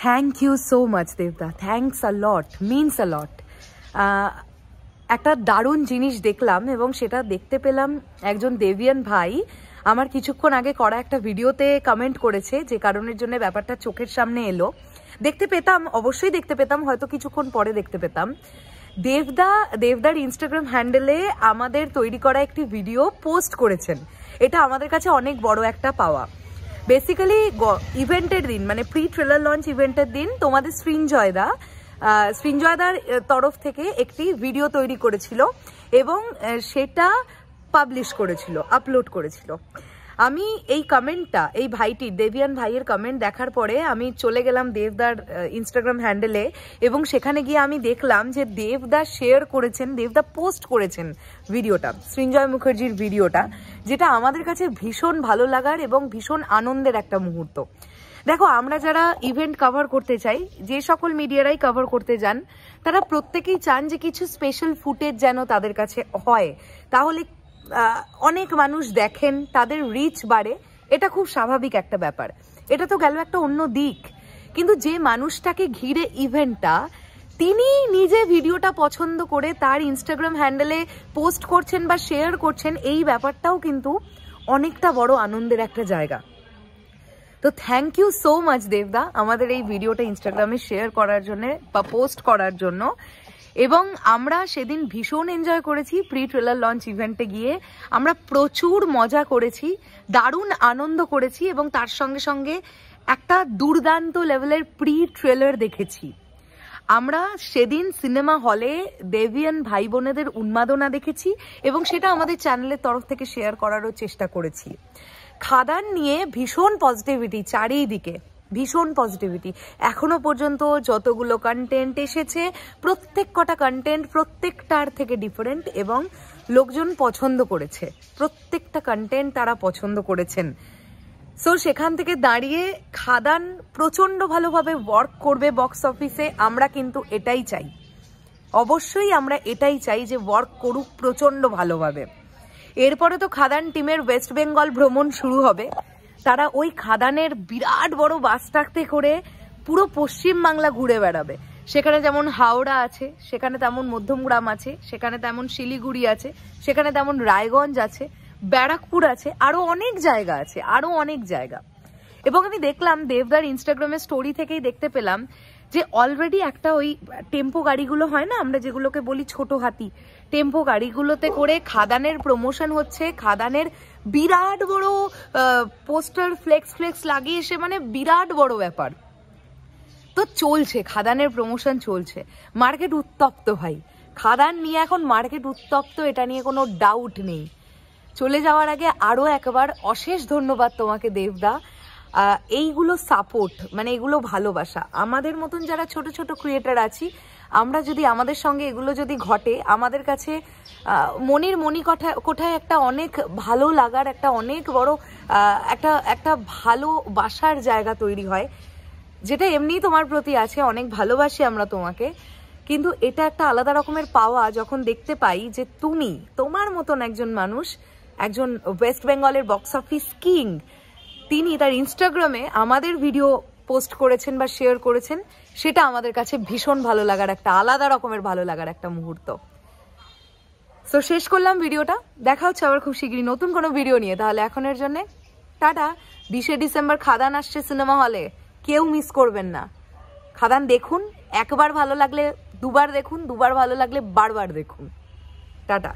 Thank you so much দেবদা, thanks a lot, means a lot. একটা দারুণ জিনিস দেখলাম এবং সেটা দেখতে পেলাম একজন দেবিয়ান ভাই আমার কিছুক্ষণ আগে করা একটা ভিডিওতে কমেন্ট করেছে, যে কারণের জন্য ব্যাপারটা চোখের সামনে এলো। দেখতে পেতাম, অবশ্যই দেখতে পেতাম, হয়তো কিছুক্ষণ পরে দেখতে পেতাম। দেবদার ইনস্টাগ্রাম হ্যান্ডেলে আমাদের তৈরি করা একটি ভিডিও পোস্ট করেছেন। এটা আমাদের কাছে অনেক বড় একটা পাওয়া। বেসিক্যালি ইভেন্টের দিন, মানে প্রি ট্রেলার লঞ্চ ইভেন্টের দিন, তোমাদের সৃঞ্জয়দার তরফ থেকে একটি ভিডিও তৈরি করেছিল এবং সেটা পাবলিশ করেছিল, আপলোড করেছিল। আমি এই কমেন্টটা, এই ভাইটির, দেবিয়ান ভাইয়ের কমেন্ট দেখার পরে আমি চলে গেলাম দেবদার ইনস্টাগ্রাম হ্যান্ডেলে এবং সেখানে গিয়ে আমি দেখলাম যে দেবদা শেয়ার করেছেন, দেবদা পোস্ট করেছেন ভিডিওটা, সৃঞ্জয় মুখার্জির ভিডিওটা, যেটা আমাদের কাছে ভীষণ ভালো লাগার এবং ভীষণ আনন্দের একটা মুহূর্ত। দেখো, আমরা যারা ইভেন্ট কভার করতে চাই, যে সকল মিডিয়ারাই কভার করতে যান, তারা প্রত্যেকেই চান যে কিছু স্পেশাল ফুটেজ যেন তাদের কাছে হয়, তাহলে অনেক মানুষ দেখেন, তাদের রিচ বাড়ে। এটা খুব স্বাভাবিক একটা ব্যাপার, এটা তো গেল একটা অন্য দিক। কিন্তু যে মানুষটাকে ঘিরে ইভেন্টটা, তিনি নিজে ভিডিওটা পছন্দ করে তার ইনস্টাগ্রাম হ্যান্ডেলে পোস্ট করছেন বা শেয়ার করছেন, এই ব্যাপারটাও কিন্তু অনেকটা বড় আনন্দের একটা জায়গা। তো থ্যাংক ইউ সো মাচ দেবদা আমাদের এই ভিডিওটা ইনস্টাগ্রামে শেয়ার করার জন্য বা পোস্ট করার জন্য। এবং আমরা সেদিন ভীষণ এনজয় করেছি প্রি ট্রেলার লঞ্চ ইভেন্টে গিয়ে। আমরা প্রচুর মজা করেছি, দারুণ আনন্দ করেছি এবং তার সঙ্গে সঙ্গে একটা দুর্দান্ত লেভেলের প্রি ট্রেলার দেখেছি। আমরা সেদিন সিনেমা হলে দেবিয়ান ভাই বোনেদের উন্মাদনা দেখেছি এবং সেটা আমাদের চ্যানেলের তরফ থেকে শেয়ার করারও চেষ্টা করেছি। খাদান নিয়ে ভীষণ পজিটিভিটি চারিদিকে, ভীষণ পজিটিভিটি। এখনো পর্যন্ত যতগুলো কন্টেন্ট এসেছে, প্রত্যেক কটা কন্টেন্ট প্রত্যেকটার থেকে ডিফারেন্ট এবং লোকজন পছন্দ করেছে, প্রত্যেকটা কন্টেন্ট তারা পছন্দ করেছেন। সো সেখান থেকে দাঁড়িয়ে খাদান প্রচন্ড ভালোভাবে ওয়ার্ক করবে বক্স অফিসে, আমরা কিন্তু এটাই চাই, অবশ্যই আমরা এটাই চাই যে ওয়ার্ক করুক প্রচন্ড ভালোভাবে। এরপরে তো খাদান টিমের ওয়েস্ট বেঙ্গল ভ্রমণ শুরু হবে। তারা ওই খাদানের বিরাট বড় বাসটাতে করে পুরো পশ্চিমবাংলা ঘুরে বেড়াবে। সেখানে যেমন হাওড়া আছে, সেখানে তেমন মধ্যমগ্রাম আছে, সেখানে তেমন শিলিগুড়ি আছে, সেখানে তেমন রায়গঞ্জ আছে, ব্যারাকপুর আছে, আরো অনেক জায়গা আছে, আরো অনেক জায়গা। এবং আমি দেখলাম দেবদার ইনস্টাগ্রামের স্টোরি থেকেই দেখতে পেলাম যে অলরেডি একটা ওই টেম্পো গাড়িগুলো হয় না, আমরা যেগুলোকে বলি ছোট হাতি, টেম্পো গাড়িগুলোতে করে খাদানের প্রমোশন হচ্ছে। খাদানের বিরাট বড় পোস্টার ফ্লেক্স লাগিয়ে এসে, মানে বিরাট বড় ব্যাপার। তো চলছে, খাদানের প্রমোশন চলছে, মার্কেট উত্তপ্ত ভাই, খাদান নিয়ে এখন মার্কেট উত্তপ্ত, এটা নিয়ে কোনো ডাউট নেই। চলে যাওয়ার আগে আরো একবার অশেষ ধন্যবাদ তোমাকে দেবদা। এইগুলো সাপোর্ট, মানে এগুলো ভালোবাসা। আমাদের মতন যারা ছোট ছোট ক্রিয়েটার আছি, আমরা যদি, আমাদের সঙ্গে এগুলো যদি ঘটে, আমাদের কাছে মনের কোঠায় একটা অনেক ভালো লাগার, একটা অনেক বড় একটা ভালোবাসার জায়গা তৈরি হয়, যেটা এমনি তোমার প্রতি আছে, অনেক ভালোবাসি আমরা তোমাকে। কিন্তু এটা একটা আলাদা রকমের পাওয়া যখন দেখতে পাই যে তুমি, তোমার মতন একজন মানুষ, একজন ওয়েস্ট বেঙ্গলের বক্স অফিস কিং, তিনি তার ইনস্টাগ্রামে আমাদের ভিডিও পোস্ট করেছেন বা শেয়ার করেছেন। সেটা আমাদের কাছে ভীষণ ভালো লাগার, একটা আলাদা রকমের ভালো লাগার একটা মুহূর্ত। সো শেষ করলাম ভিডিওটা, দেখা হচ্ছে আবার খুব শীঘ্রই নতুন কোনো ভিডিও নিয়ে। তাহলে এখনের জন্য টাটা। 20 ডিসেম্বর খাদান আসছে সিনেমা হলে, কেউ মিস করবেন না। খাদান দেখুন, একবার ভালো লাগলে দুবার দেখুন, দুবার ভালো লাগলে বারবার দেখুন। টাটা।